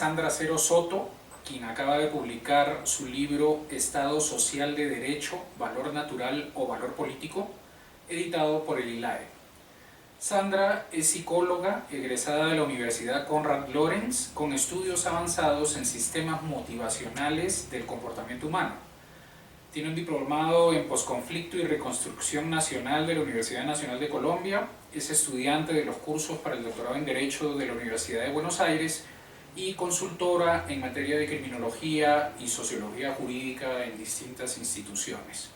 Sandra Cero Soto, quien acaba de publicar su libro Estado Social de Derecho, Valor Natural o Valor Político, editado por el ILAE. Sandra es psicóloga egresada de la Universidad Konrad Lorenz con estudios avanzados en sistemas motivacionales del comportamiento humano. Tiene un diplomado en posconflicto y reconstrucción nacional de la Universidad Nacional de Colombia, es estudiante de los cursos para el doctorado en Derecho de la Universidad de Buenos Aires y consultora en materia de criminología y sociología jurídica en distintas instituciones.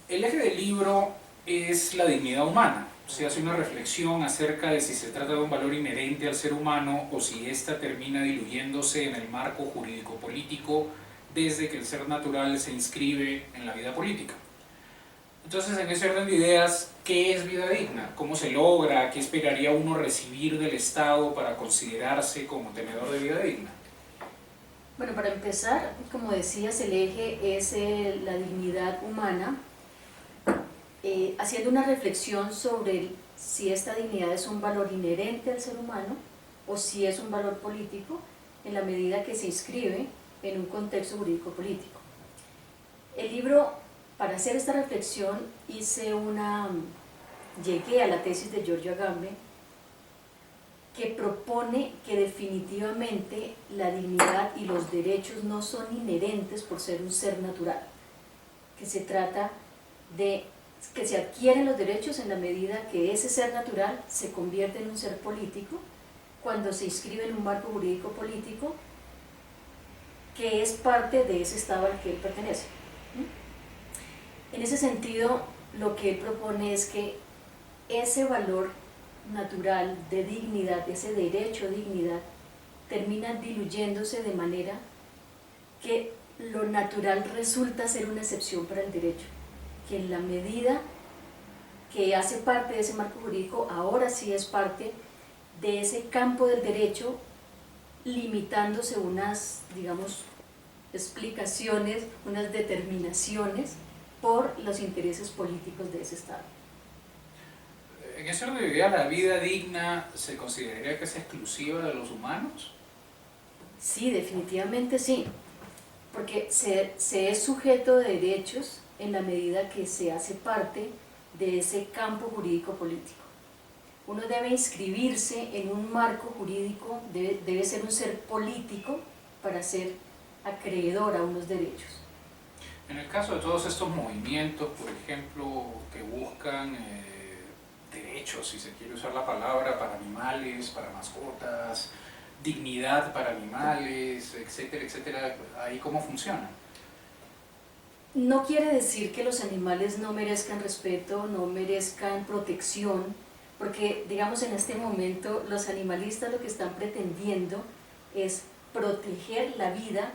El eje del libro es la dignidad humana. Se hace una reflexión acerca de si se trata de un valor inherente al ser humano o si ésta termina diluyéndose en el marco jurídico-político desde que el ser natural se inscribe en la vida política. Entonces, en ese orden de ideas, ¿qué es vida digna? ¿Cómo se logra? ¿Qué esperaría uno recibir del Estado para considerarse como tenedor de vida digna? Bueno, para empezar, como decías, el eje es la dignidad humana, haciendo una reflexión sobre si esta dignidad es un valor inherente al ser humano o si es un valor político en la medida que se inscribe en un contexto jurídico-político. El libro, para hacer esta reflexión, llegué a la tesis de Giorgio Agamben, que propone que definitivamente la dignidad y los derechos no son inherentes por ser un ser natural, que se trata de que se adquieren los derechos en la medida que ese ser natural se convierte en un ser político cuando se inscribe en un marco jurídico político que es parte de ese estado al que él pertenece. En ese sentido, lo que él propone es que ese valor natural de dignidad, ese derecho a dignidad, termina diluyéndose de manera que lo natural resulta ser una excepción para el derecho, que en la medida que hace parte de ese marco jurídico, ahora sí es parte de ese campo del derecho, limitándose unas, digamos, explicaciones, unas determinaciones por los intereses políticos de ese Estado. En ese orden de idea, ¿la vida digna se consideraría que es exclusiva de los humanos? Sí, definitivamente sí, porque se es sujeto de derechos en la medida que se hace parte de ese campo jurídico-político. Uno debe inscribirse en un marco jurídico, debe ser un ser político para ser acreedor a unos derechos. En el caso de todos estos movimientos, por ejemplo, que buscan derechos, si se quiere usar la palabra, para animales, para mascotas, dignidad para animales, etcétera, etcétera, ¿ahí cómo funciona? No quiere decir que los animales no merezcan respeto, no merezcan protección, porque digamos en este momento los animalistas lo que están pretendiendo es proteger la vida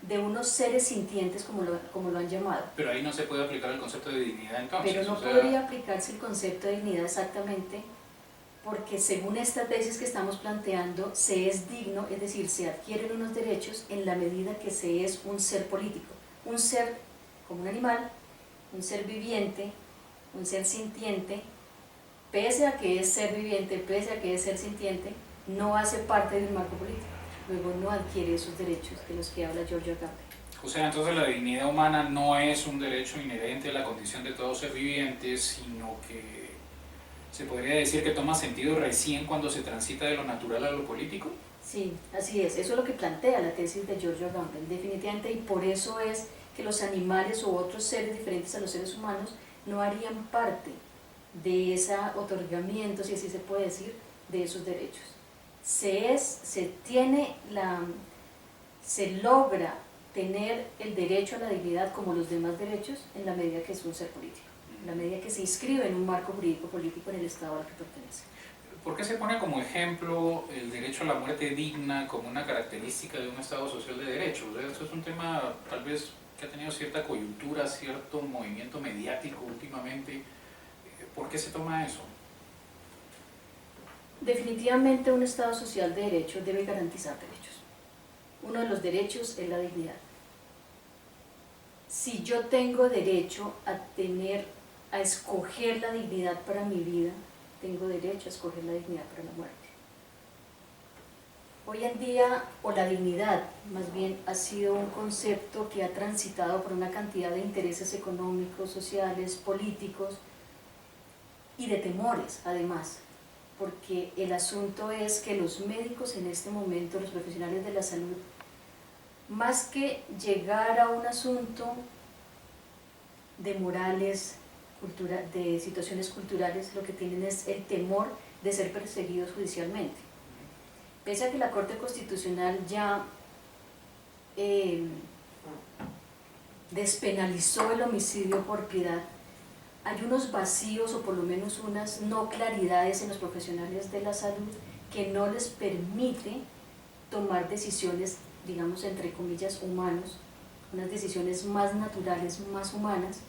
de unos seres sintientes como lo han llamado. Pero ahí no se puede aplicar el concepto de dignidad entonces. Pero no podría aplicarse el concepto de dignidad exactamente, porque según esta tesis que estamos planteando, se es digno, es decir, se adquieren unos derechos en la medida que se es un ser político, un ser como un animal, un ser viviente, un ser sintiente, pese a que es ser viviente, pese a que es ser sintiente, no hace parte de un marco político, luego no adquiere esos derechos de los que habla Giorgio Agamben. O sea, entonces la dignidad humana no es un derecho inherente a la condición de todo ser viviente, sino que se podría decir que toma sentido recién cuando se transita de lo natural a lo político. Sí, así es, eso es lo que plantea la tesis de Giorgio Agamben, definitivamente, y por eso es que los animales u otros seres diferentes a los seres humanos no harían parte de ese otorgamiento, si así se puede decir, de esos derechos. Se logra tener el derecho a la dignidad como los demás derechos en la medida que es un ser político, en la medida que se inscribe en un marco jurídico político en el Estado al que pertenece. ¿Por qué se pone como ejemplo el derecho a la muerte digna como una característica de un Estado social de derecho? O sea, esto es un tema tal vez que ha tenido cierta coyuntura, cierto movimiento mediático últimamente. ¿Por qué se toma eso? Definitivamente un Estado social de derecho debe garantizar derechos. Uno de los derechos es la dignidad. Si yo tengo derecho a escoger la dignidad para mi vida, tengo derecho a escoger la dignidad para la muerte. Hoy en día, o la dignidad, más bien, ha sido un concepto que ha transitado por una cantidad de intereses económicos, sociales, políticos y de temores, además, porque el asunto es que los médicos en este momento, los profesionales de la salud, más que llegar a un asunto de morales, de situaciones culturales, lo que tienen es el temor de ser perseguidos judicialmente. Pese a que la Corte Constitucional ya despenalizó el homicidio por piedad, hay unos vacíos o por lo menos unas no claridades en los profesionales de la salud que no les permite tomar decisiones, digamos entre comillas, humanos, unas decisiones más naturales, más humanas,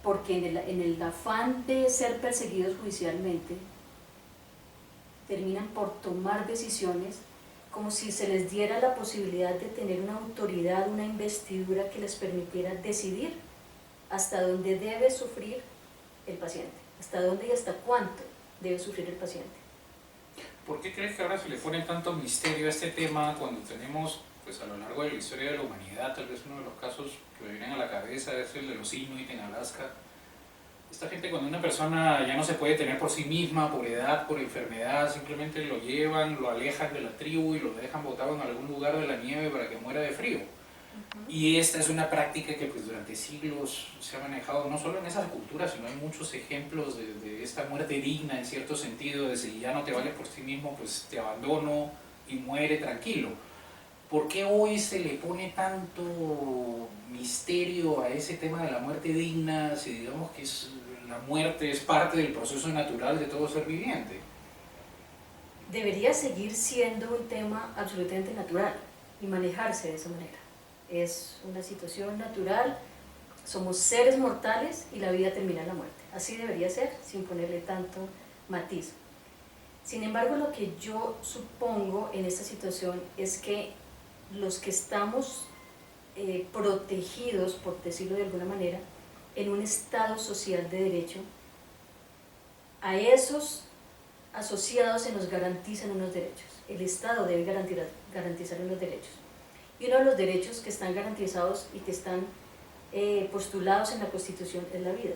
porque en el afán de ser perseguidos judicialmente, terminan por tomar decisiones como si se les diera la posibilidad de tener una autoridad, una investidura que les permitiera decidir hasta dónde debe sufrir el paciente, hasta dónde y hasta cuánto debe sufrir el paciente. ¿Por qué crees que ahora se le pone tanto misterio a este tema cuando tenemos, pues a lo largo de la historia de la humanidad, tal vez uno de los casos que me vienen a la cabeza es el de los Inuit en Alaska? Esta gente, cuando una persona ya no se puede tener por sí misma, por edad, por enfermedad, simplemente lo llevan, lo alejan de la tribu y lo dejan botado en algún lugar de la nieve para que muera de frío. Y esta es una práctica que pues durante siglos se ha manejado, no solo en esas culturas, sino hay muchos ejemplos de esta muerte digna en cierto sentido, de si ya no te vales por sí mismo, pues te abandono y muere tranquilo. ¿Por qué hoy se le pone tanto misterio a ese tema de la muerte digna, si digamos que la muerte es parte del proceso natural de todo ser viviente? Debería seguir siendo un tema absolutamente natural y manejarse de esa manera. Es una situación natural, somos seres mortales y la vida termina en la muerte. Así debería ser, sin ponerle tanto matiz. Sin embargo, lo que yo supongo en esta situación es que los que estamos protegidos, por decirlo de alguna manera, en un estado social de derecho, a esos asociados se nos garantizan unos derechos. El Estado debe garantizar unos derechos. Y uno de los derechos que están garantizados y que están postulados en la Constitución es la vida.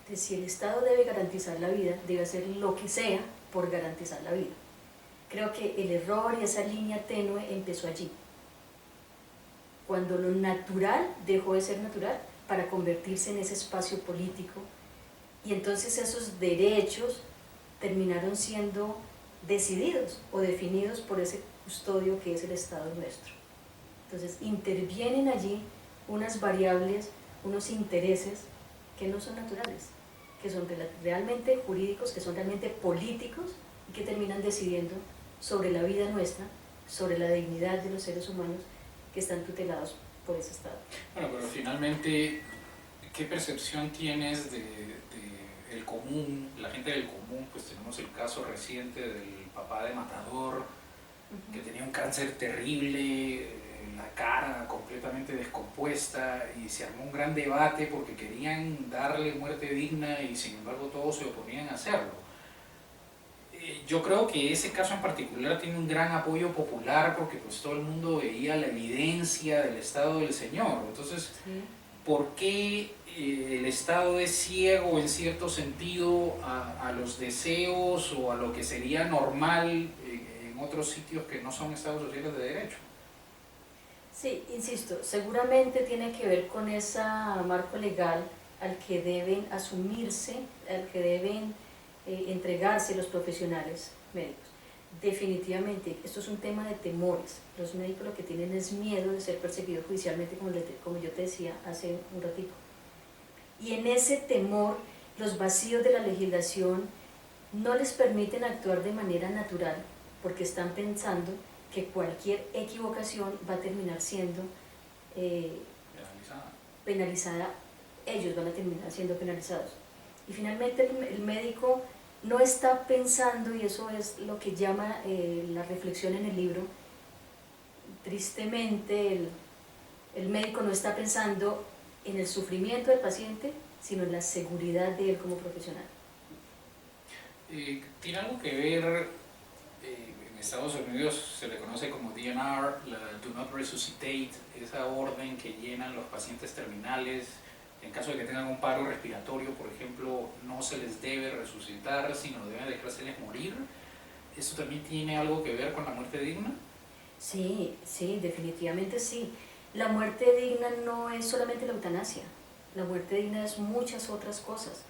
Entonces, si el Estado debe garantizar la vida, debe hacer lo que sea por garantizar la vida. Creo que el error y esa línea tenue empezó allí, cuando lo natural dejó de ser natural para convertirse en ese espacio político, y entonces esos derechos terminaron siendo decididos o definidos por ese custodio que es el Estado nuestro. Entonces intervienen allí unas variables, unos intereses que no son naturales, que son realmente jurídicos, que son realmente políticos y que terminan decidiendo sobre la vida nuestra, sobre la dignidad de los seres humanos que están tutelados por ese Estado. Bueno, pero finalmente, ¿qué percepción tienes de el común, la gente del común? Pues tenemos el caso reciente del papá de Matador, que tenía un cáncer terrible, la cara completamente descompuesta, y se armó un gran debate porque querían darle muerte digna y sin embargo todos se oponían a hacerlo. Yo creo que ese caso en particular tiene un gran apoyo popular porque pues todo el mundo veía la evidencia del estado del señor. Entonces, sí, ¿por qué el Estado es ciego en cierto sentido a los deseos o a lo que sería normal en otros sitios que no son estados sociales de derecho? Sí, insisto, seguramente tiene que ver con ese marco legal al que deben asumirse, al que deben entregarse los profesionales médicos. Definitivamente, esto es un tema de temores. Los médicos lo que tienen es miedo de ser perseguidos judicialmente, como yo te decía hace un ratito. Y en ese temor, los vacíos de la legislación no les permiten actuar de manera natural, porque están pensando que cualquier equivocación va a terminar siendo penalizada. Ellos van a terminar siendo penalizados. Y finalmente el médico no está pensando, y eso es lo que llama la reflexión en el libro, tristemente el médico no está pensando en el sufrimiento del paciente, sino en la seguridad de él como profesional. ¿Tiene algo que ver en Estados Unidos se le conoce como DNR, la Do Not Resuscitate, esa orden que llenan los pacientes terminales. En caso de que tengan un paro respiratorio, por ejemplo, no se les debe resucitar, sino deben dejárseles morir. ¿Eso también tiene algo que ver con la muerte digna? Sí, sí, definitivamente sí. La muerte digna no es solamente la eutanasia. La muerte digna es muchas otras cosas.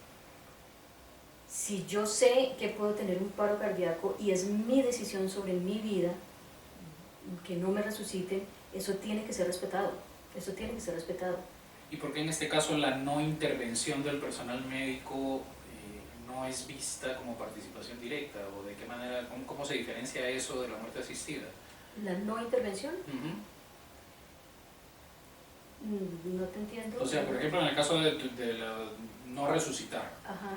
Si yo sé que puedo tener un paro cardíaco y es mi decisión sobre mi vida, que no me resuciten, eso tiene que ser respetado. Eso tiene que ser respetado. ¿Y por qué en este caso la no intervención del personal médico no es vista como participación directa? ¿O de qué manera, cómo se diferencia eso de la muerte asistida? ¿La no intervención? Uh-huh. No te entiendo. O sea, por ejemplo, en el caso de la no resucitar, Ajá.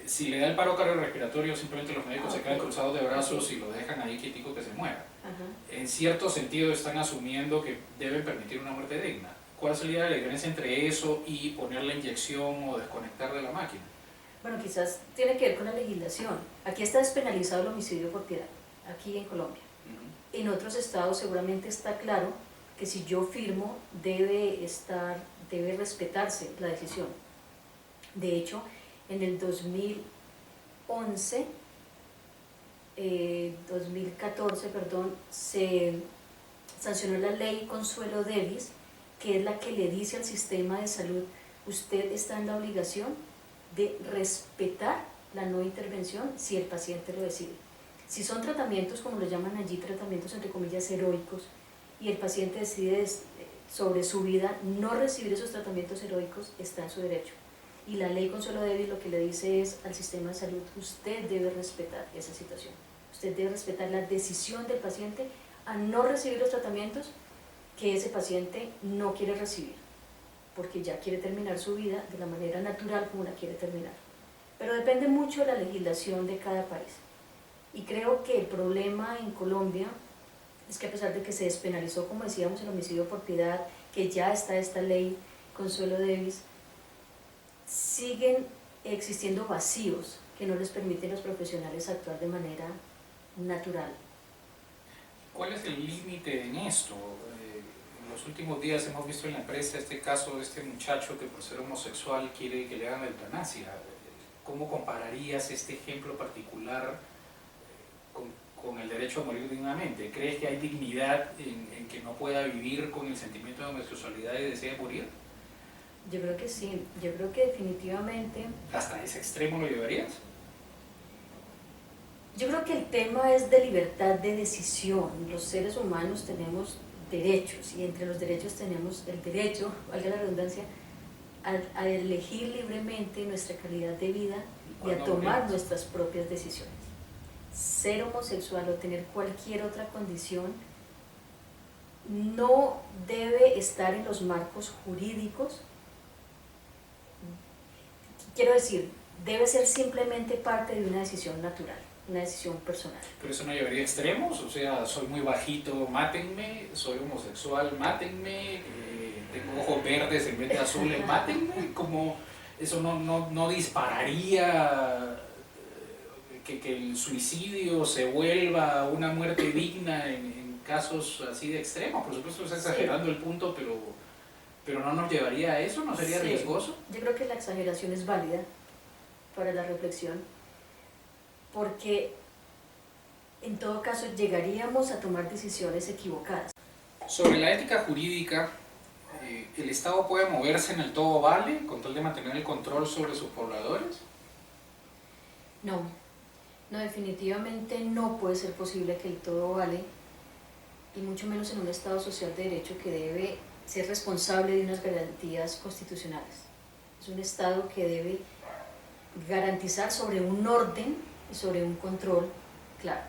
Si le da el paro cardiorrespiratorio, simplemente los médicos se quedan Ok. cruzados de brazos y lo dejan ahí quietico que se muera. Ajá. En cierto sentido están asumiendo que deben permitir una muerte digna. ¿Cuál sería la diferencia entre eso y poner la inyección o desconectar de la máquina? Bueno, quizás tiene que ver con la legislación. Aquí está despenalizado el homicidio por piedad, aquí en Colombia. Uh-huh. En otros estados seguramente está claro que si yo firmo debe respetarse la decisión. De hecho, en el 2014, se sancionó la ley Consuelo Davis, que es la que le dice al sistema de salud: usted está en la obligación de respetar la no intervención si el paciente lo decide. Si son tratamientos, como lo llaman allí, tratamientos entre comillas heroicos, y el paciente decide sobre su vida no recibir esos tratamientos heroicos, está en su derecho. Y la ley Consuelo Davis lo que le dice es al sistema de salud: usted debe respetar esa situación, usted debe respetar la decisión del paciente a no recibir los tratamientos que ese paciente no quiere recibir, porque ya quiere terminar su vida de la manera natural como la quiere terminar. Pero depende mucho de la legislación de cada país. Y creo que el problema en Colombia es que, a pesar de que se despenalizó, como decíamos, el homicidio por piedad, que ya está esta ley Consuelo Davis, siguen existiendo vacíos que no les permiten a los profesionales actuar de manera natural. ¿Cuál es el límite en esto? En los últimos días hemos visto en la prensa este caso de este muchacho que por ser homosexual quiere que le hagan la eutanasia. ¿Cómo compararías este ejemplo particular con el derecho a morir dignamente? ¿Crees que hay dignidad en que no pueda vivir con el sentimiento de homosexualidad y desee morir? Yo creo que sí, yo creo que definitivamente. ¿Hasta ese extremo lo llevarías? Yo creo que el tema es de libertad de decisión. Los seres humanos tenemos derechos, y entre los derechos tenemos el derecho, valga la redundancia, a elegir libremente nuestra calidad de vida y a tomar nuestras propias decisiones. Ser homosexual o tener cualquier otra condición no debe estar en los marcos jurídicos. Quiero decir, debe ser simplemente parte de una decisión natural, una decisión personal. Pero eso no llevaría a extremos, o sea, soy muy bajito, mátenme, soy homosexual, mátenme, tengo ojos verdes en vez de azules, mátenme. Como eso no dispararía que el suicidio se vuelva una muerte digna en casos así de extremos. Por supuesto está exagerando el punto, pero no nos llevaría a eso, ¿no sería riesgoso? Yo creo que la exageración es válida para la reflexión, porque en todo caso llegaríamos a tomar decisiones equivocadas. Sobre la ética jurídica, ¿el Estado puede moverse en el todo vale con tal de mantener el control sobre sus pobladores? No, definitivamente no puede ser posible que el todo vale, y mucho menos en un Estado social de derecho que debe ser responsable de unas garantías constitucionales. Es un Estado que debe garantizar sobre un orden y sobre un control claro.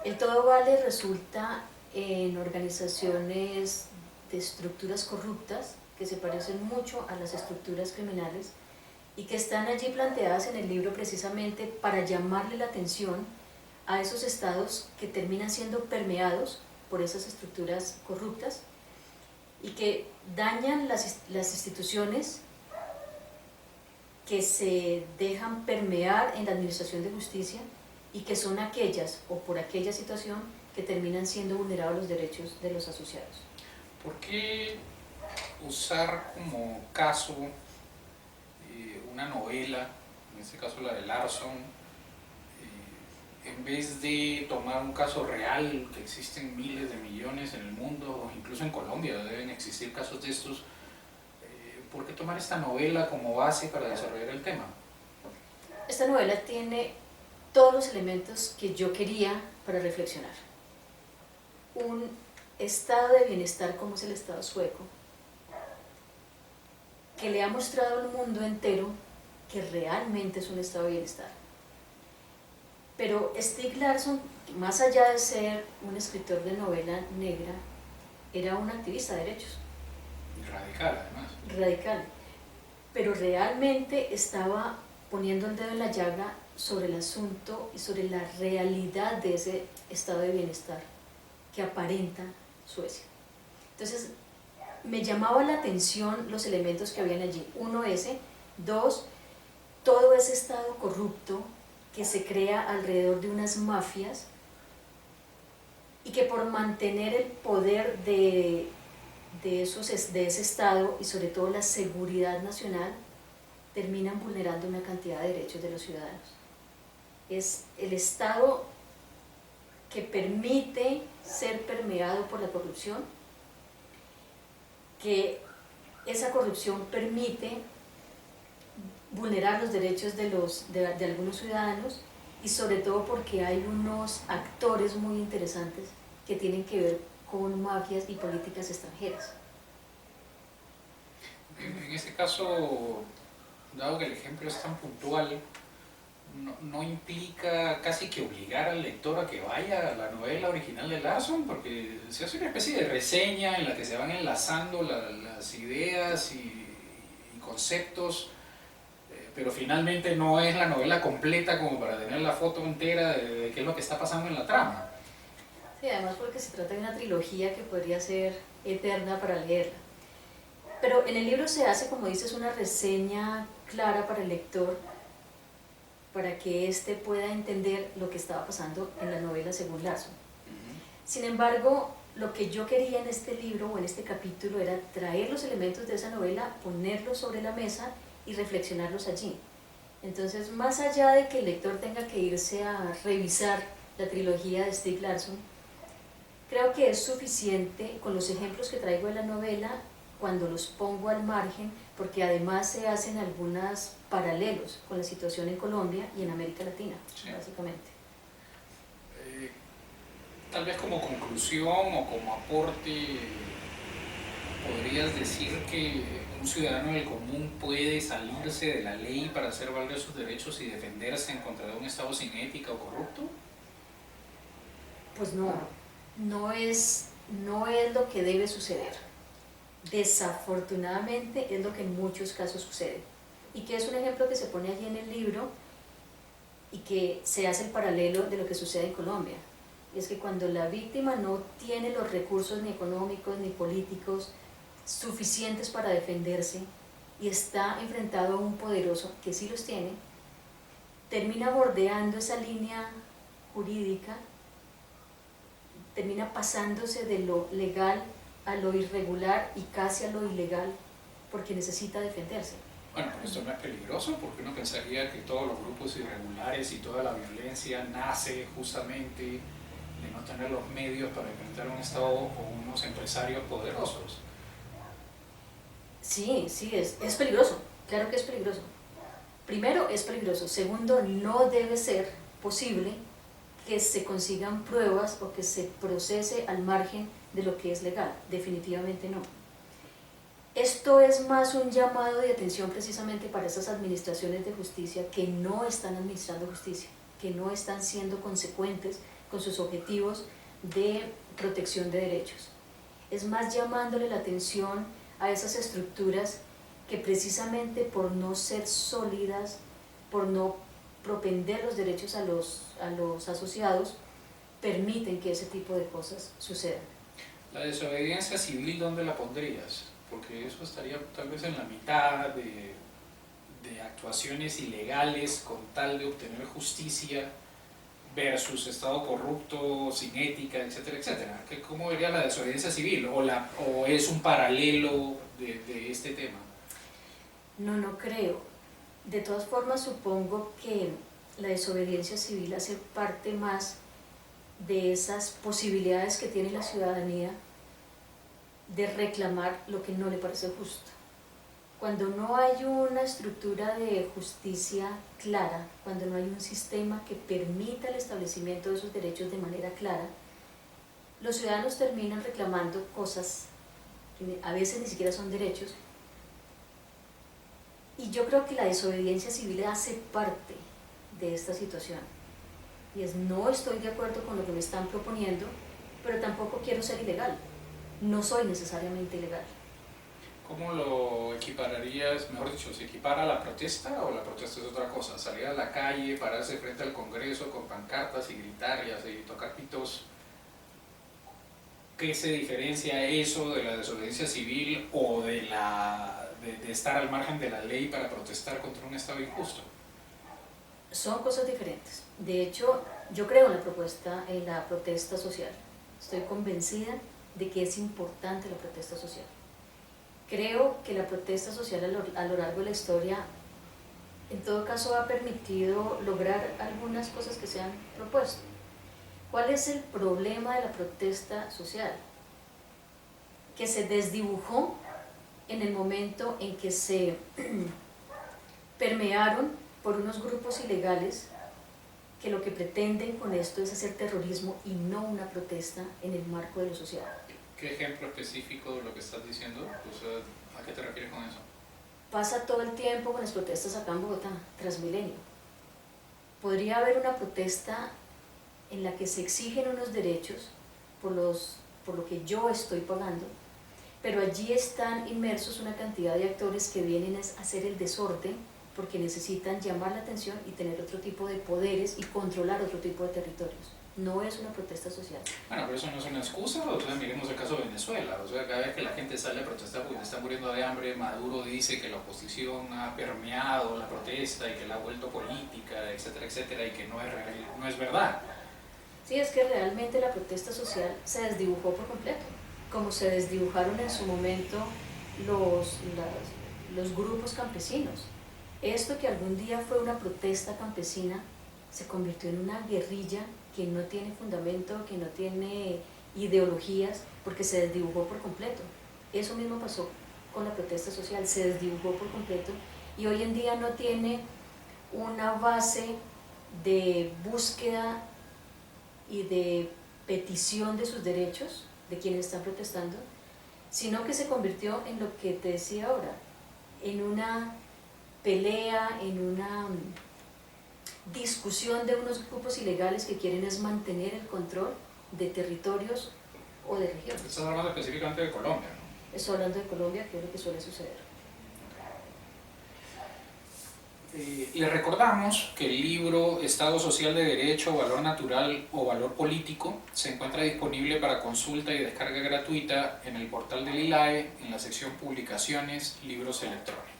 El todo vale resulta en organizaciones de estructuras corruptas que se parecen mucho a las estructuras criminales y que están allí planteadas en el libro precisamente para llamarle la atención a esos estados que terminan siendo permeados por esas estructuras corruptas y que dañan las instituciones que se dejan permear en la administración de justicia y que son aquellas o por aquella situación que terminan siendo vulnerados los derechos de los asociados. ¿Por qué usar como caso una novela, en este caso la de Larson, en vez de tomar un caso real, que existen miles de millones en el mundo, o incluso en Colombia deben existir casos de estos? ¿Por qué tomar esta novela como base para desarrollar el tema? Esta novela tiene todos los elementos que yo quería para reflexionar. Un estado de bienestar como es el estado sueco, que le ha mostrado al mundo entero que realmente es un estado de bienestar. Pero Stieg Larsson, más allá de ser un escritor de novela negra, era un activista de derechos. Radical, además. Radical. Pero realmente estaba poniendo el dedo en la llaga sobre el asunto y sobre la realidad de ese estado de bienestar que aparenta Suecia. Entonces, me llamaba la atención los elementos que habían allí. Uno, ese. Dos, todo ese estado corrupto que se crea alrededor de unas mafias y que por mantener el poder de ese estado y sobre todo la seguridad nacional terminan vulnerando una cantidad de derechos de los ciudadanos. Es el estado que permite ser permeado por la corrupción, que esa corrupción permite vulnerar los derechos de algunos ciudadanos y sobre todo porque hay unos actores muy interesantes que tienen que ver con mafias y políticas extranjeras. En este caso, dado que el ejemplo es tan puntual, no implica casi que obligar al lector a que vaya a la novela original de Larson, porque se hace una especie de reseña en la que se van enlazando las ideas y conceptos, pero finalmente no es la novela completa como para tener la foto entera de qué es lo que está pasando en la trama. Sí, además porque se trata de una trilogía que podría ser eterna para leerla. Pero en el libro se hace, como dices, una reseña clara para el lector, para que éste pueda entender lo que estaba pasando en la novela según Larson. Sin embargo, lo que yo quería en este libro o en este capítulo era traer los elementos de esa novela, ponerlos sobre la mesa y reflexionarlos allí. Entonces, más allá de que el lector tenga que irse a revisar la trilogía de Stieg Larsson, creo que es suficiente con los ejemplos que traigo de la novela cuando los pongo al margen, porque además se hacen algunos paralelos con la situación en Colombia y en América Latina, sí, básicamente. Tal vez como conclusión o como aporte, ¿podrías decir que un ciudadano del común puede salirse de la ley para hacer valer sus derechos y defenderse en contra de un Estado sin ética o corrupto? Pues no es lo que debe suceder. Desafortunadamente es lo que en muchos casos sucede. Y que es un ejemplo que se pone allí en el libro y que se hace el paralelo de lo que sucede en Colombia. Es que cuando la víctima no tiene los recursos ni económicos ni políticos suficientes para defenderse y está enfrentado a un poderoso que sí los tiene, termina bordeando esa línea jurídica, termina pasándose de lo legal a lo irregular y casi a lo ilegal porque necesita defenderse. Bueno, pero esto no es peligroso porque uno pensaría que todos los grupos irregulares y toda la violencia nace justamente de no tener los medios para enfrentar un Estado o unos empresarios poderosos. Sí, es peligroso, claro que es peligroso. Primero, es peligroso. Segundo, no debe ser posible que se consigan pruebas o que se procese al margen de lo que es legal. Definitivamente no. Esto es más un llamado de atención precisamente para esas administraciones de justicia que no están administrando justicia, que no están siendo consecuentes con sus objetivos de protección de derechos. Es más llamándole la atención a esas estructuras que precisamente por no ser sólidas, por no propender los derechos a los asociados, permiten que ese tipo de cosas sucedan. La desobediencia civil, ¿dónde la pondrías? Porque eso estaría tal vez en la mitad de actuaciones ilegales con tal de obtener justicia versus Estado corrupto, sin ética, etcétera, etcétera. ¿Cómo vería la desobediencia civil? ¿O es un paralelo de este tema? No, no creo. De todas formas, supongo que la desobediencia civil hace parte más de esas posibilidades que tiene la ciudadanía de reclamar lo que no le parece justo. Cuando no hay una estructura de justicia clara, cuando no hay un sistema que permita el establecimiento de esos derechos de manera clara, los ciudadanos terminan reclamando cosas que a veces ni siquiera son derechos. Y yo creo que la desobediencia civil hace parte de esta situación. Y es, no estoy de acuerdo con lo que me están proponiendo, pero tampoco quiero ser ilegal. No soy necesariamente ilegal. ¿Cómo lo equipararías? Mejor dicho, ¿se equipara a la protesta o la protesta es otra cosa? Salir a la calle, pararse frente al Congreso con pancartas y gritar y tocar pitos. ¿Qué se diferencia eso de la desobediencia civil o de estar al margen de la ley para protestar contra un Estado injusto? Son cosas diferentes. De hecho, yo creo en la protesta social. Estoy convencida de que es importante la protesta social. Creo que la protesta social a lo largo de la historia, en todo caso, ha permitido lograr algunas cosas que se han propuesto. ¿Cuál es el problema de la protesta social? Que se desdibujó en el momento en que se permearon por unos grupos ilegales que lo que pretenden con esto es hacer terrorismo y no una protesta en el marco de lo social. ¿Qué ejemplo específico de lo que estás diciendo? O sea, ¿a qué te refieres con eso? Pasa todo el tiempo con las protestas acá en Bogotá, Transmilenio. Podría haber una protesta en la que se exigen unos derechos por lo que yo estoy pagando, pero allí están inmersos una cantidad de actores que vienen a hacer el desorden porque necesitan llamar la atención y tener otro tipo de poderes y controlar otro tipo de territorios. No es una protesta social. Bueno, pero eso no es una excusa. O sea, miremos el caso de Venezuela. O sea, cada vez que la gente sale a protestar porque está muriendo de hambre, Maduro dice que la oposición ha permeado la protesta y que la ha vuelto política, etcétera, etcétera, y que no es verdad. Sí, es que realmente la protesta social se desdibujó por completo, como se desdibujaron en su momento los grupos campesinos. Esto que algún día fue una protesta campesina se convirtió en una guerrilla que no tiene fundamento, que no tiene ideologías, porque se desdibujó por completo. Eso mismo pasó con la protesta social, se desdibujó por completo y hoy en día no tiene una base de búsqueda y de petición de sus derechos de quienes están protestando, sino que se convirtió en lo que te decía ahora, en una pelea, en una discusión de unos grupos ilegales que quieren es mantener el control de territorios o de regiones. Estás hablando específicamente de Colombia, ¿no? Estoy hablando de Colombia, que es lo que suele suceder. Les recordamos que el libro Estado Social de Derecho, Valor Natural o Valor Político se encuentra disponible para consulta y descarga gratuita en el portal del ILAE en la sección Publicaciones, Libros Electrónicos.